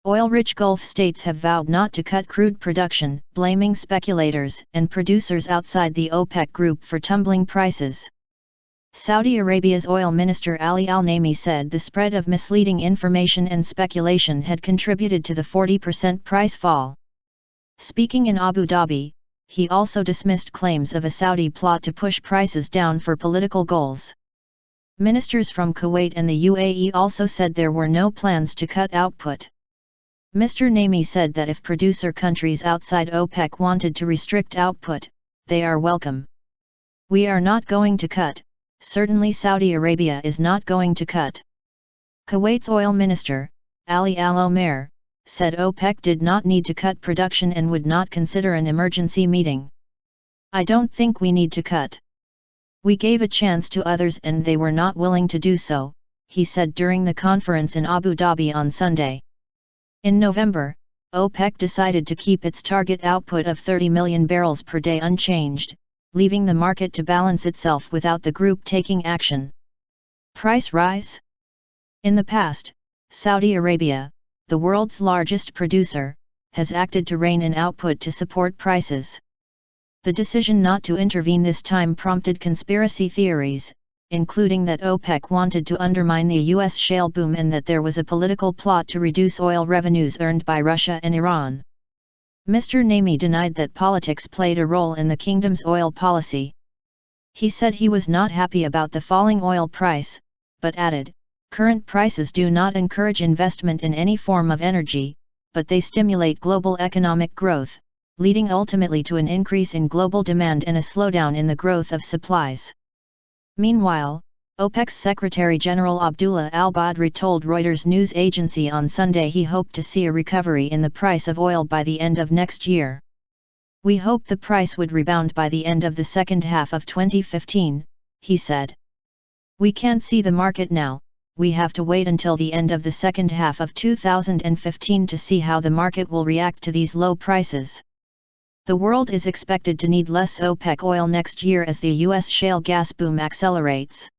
Oil-rich Gulf states have vowed not to cut crude production, blaming speculators and producers outside the OPEC group for tumbling prices. Saudi Arabia's oil minister Ali al-Naimi said the spread of misleading information and speculation had contributed to the 40% price fall. Speaking in Abu Dhabi, he also dismissed claims of a Saudi plot to push prices down for political goals. Ministers from Kuwait and the UAE also said there were no plans to cut output. Mr. Naimi said that if producer countries outside OPEC wanted to restrict output, they are welcome. We are not going to cut, certainly Saudi Arabia is not going to cut. Kuwait's oil minister, Ali al-Omair, said OPEC did not need to cut production and would not consider an emergency meeting. I don't think we need to cut. We gave a chance to others and they were not willing to do so, he said during the conference in Abu Dhabi on Sunday. In November, OPEC decided to keep its target output of 30 million barrels per day unchanged, leaving the market to balance itself without the group taking action. Price rise? In the past, Saudi Arabia, the world's largest producer, has acted to rein in output to support prices. The decision not to intervene this time prompted conspiracy theories, including that OPEC wanted to undermine the U.S. shale boom and that there was a political plot to reduce oil revenues earned by Russia and Iran. Mr. Naimi denied that politics played a role in the kingdom's oil policy. He said he was not happy about the falling oil price, but added, "Current prices do not encourage investment in any form of energy, but they stimulate global economic growth, leading ultimately to an increase in global demand and a slowdown in the growth of supplies." Meanwhile, OPEC's Secretary General Abdullah al-Badri told Reuters news agency on Sunday he hoped to see a recovery in the price of oil by the end of next year. "We hope the price would rebound by the end of the second half of 2015, he said. "We can't see the market now, we have to wait until the end of the second half of 2015 to see how the market will react to these low prices. The world is expected to need less OPEC oil next year as the U.S. shale gas boom accelerates."